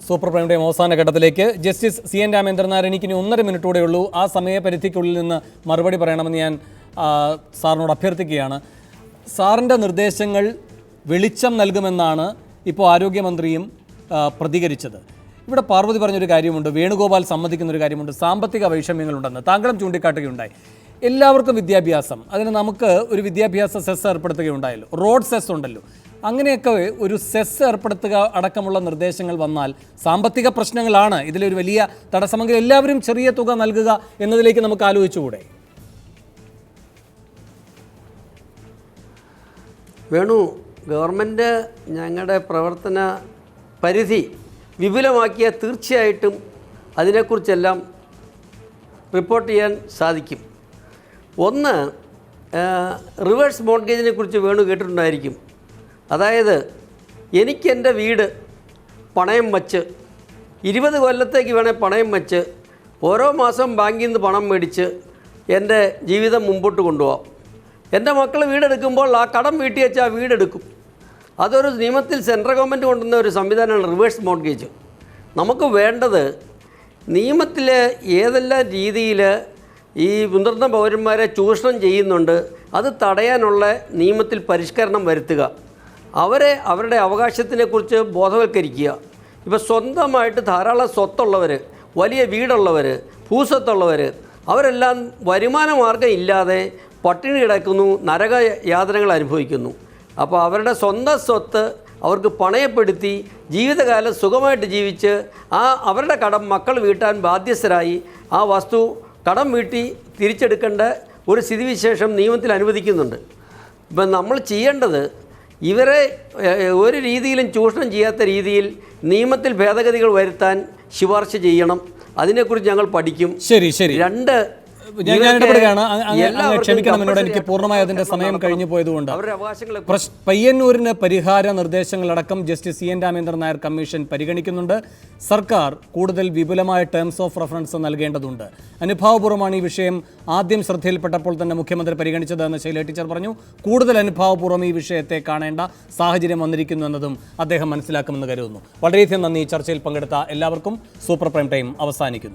Super prime time അവസാന ഘട്ടത്തിലേക്ക്. Justice C N Ramendran Nair, എനിക്കിനി 1.5 മിനിറ്റൂടെ ഉള്ളൂ. ആ സമയപരിധിക്കുള്ളിൽ നിന്ന് മറുപടി പറയണമെന്ന് ഞാൻ സാറിനോട് അഭ്യർത്ഥിക്കുകയാണ്. സാറിൻ്റെ നിർദ്ദേശങ്ങൾ വെളിച്ചം നൽകുമെന്നാണ് ഇപ്പോൾ ആരോഗ്യമന്ത്രിയും പ്രതികരിച്ചത്. ഇവിടെ പാർവതി പറഞ്ഞൊരു കാര്യമുണ്ട്, വേണുഗോപാൽ സമ്മതിക്കുന്നൊരു കാര്യമുണ്ട്, സാമ്പത്തിക വൈഷമ്യങ്ങളുണ്ടെന്ന് താങ്കളും ചൂണ്ടിക്കാട്ടുകയുണ്ടായി. എല്ലാവർക്കും വിദ്യാഭ്യാസം, അതിന് നമുക്ക് ഒരു വിദ്യാഭ്യാസ സെസ് ഏർപ്പെടുത്തുകയുണ്ടായല്ലോ, റോഡ് സെസ് ഉണ്ടല്ലോ. അങ്ങനെയൊക്കെ ഒരു സെസ് ഏർപ്പെടുത്തുക അടക്കമുള്ള നിർദ്ദേശങ്ങൾ വന്നാൽ സാമ്പത്തിക പ്രശ്നങ്ങളാണ് ഇതിലൊരു വലിയ തടസ്സമെങ്കിൽ എല്ലാവരും ചെറിയ തുക നൽകുക എന്നതിലേക്ക് നമുക്ക് ആലോചിച്ചുകൂടെ? വേണു, ഗവൺമെൻറ് ഞങ്ങളുടെ പ്രവർത്തന പരിധി വിപുലമാക്കിയാൽ തീർച്ചയായിട്ടും അതിനെക്കുറിച്ചെല്ലാം റിപ്പോർട്ട് ചെയ്യാൻ സാധിക്കും. ഒന്ന്, റിവേഴ്സ് മോർഗേജിനെ കുറിച്ച് വേണു കേട്ടിട്ടുണ്ടായിരിക്കും. അതായത് എനിക്ക് എൻ്റെ വീട് പണയം വച്ച് 20 കൊല്ലത്തേക്ക് വേണേൽ പണയം വച്ച് ഓരോ മാസം ബാങ്കിൽ നിന്ന് പണം മേടിച്ച് എൻ്റെ ജീവിതം മുമ്പോട്ട് കൊണ്ടുപോകാം. എൻ്റെ മക്കൾ വീടെടുക്കുമ്പോൾ ആ കടം വീട്ടി വെച്ച് ആ വീടെടുക്കും. അതൊരു നിയമത്തിൽ സെൻട്രൽ ഗവൺമെൻറ് കൊണ്ടുവന്ന ഒരു സംവിധാനമാണ് റിവേഴ്സ് മോർഗേജ്. നമുക്ക് വേണ്ടത് നിയമത്തിൽ ഏതെല്ലാം രീതിയിൽ ഈ മുതിർന്ന പൗരന്മാരെ ചൂഷണം ചെയ്യുന്നുണ്ട് അത് തടയാനുള്ള നിയമത്തിൽ പരിഷ്കരണം വരുത്തുക, അവരെ അവരുടെ അവകാശത്തിനെക്കുറിച്ച് ബോധവൽക്കരിക്കുക. ഇപ്പോൾ സ്വന്തമായിട്ട് ധാരാളം സ്വത്തുള്ളവർ, വലിയ വീടുള്ളവർ, ഭൂസ്വത്തുള്ളവർ, അവരെല്ലാം വരുമാന മാർഗ്ഗം ഇല്ലാതെ പട്ടിണി കിടക്കുന്നു, നരക യാതനകൾ അനുഭവിക്കുന്നു. അപ്പോൾ അവരുടെ സ്വന്തം സ്വത്ത് അവർക്ക് പണയപ്പെടുത്തി ജീവിതകാലം സുഖമായിട്ട് ജീവിച്ച് അവരുടെ കടം മക്കൾ വീട്ടാൻ ബാധ്യസ്ഥരായി ആ വസ്തു കടം വീട്ടി തിരിച്ചെടുക്കേണ്ട ഒരു സ്ഥിതിവിശേഷം നിയമത്തിൽ അനുവദിക്കുന്നുണ്ട്. ഇപ്പം നമ്മൾ ചെയ്യേണ്ടത് ഇവരെ ഒരു രീതിയിലും ചൂഷണം ചെയ്യാത്ത രീതിയിൽ നിയമത്തിൽ ഭേദഗതികൾ വരുത്താൻ ശുപാർശ ചെയ്യണം. അതിനെക്കുറിച്ച് ഞങ്ങൾ പഠിക്കും. ശരി ശരി. രണ്ട്, ഞാൻ ഇടപെടുകയാണ്, ക്ഷമിക്കണം, എന്നോട് എനിക്ക് പൂർണ്ണമായി അതിന്റെ സമയം കഴിഞ്ഞു പോയതുകൊണ്ട്. പയ്യന്നൂരിന് പരിഹാര നിർദ്ദേശങ്ങളടക്കം justice C N Ramendran Nair commission പരിഗണിക്കുന്നുണ്ട്. സർക്കാർ കൂടുതൽ വിപുലമായ ടേംസ് ഓഫ് റെഫറൻസ് നൽകേണ്ടതുണ്ട്. അനുഭാവപൂർവ്വമാണ് ഈ വിഷയം ആദ്യം ശ്രദ്ധയിൽപ്പെട്ടപ്പോൾ തന്നെ മുഖ്യമന്ത്രി പരിഗണിച്ചതെന്ന് ശൈല ടീച്ചർ പറഞ്ഞു. കൂടുതൽ അനുഭാവപൂർവ്വം ഈ വിഷയത്തെ കാണേണ്ട സാഹചര്യം വന്നിരിക്കുന്നു എന്നതും അദ്ദേഹം മനസ്സിലാക്കുമെന്ന് കരുതുന്നു. വളരെയധികം നന്ദി. ചർച്ചയിൽ പങ്കെടുത്ത എല്ലാവർക്കും. സൂപ്പർ പ്രൈം ടൈം അവസാനിക്കുന്നു.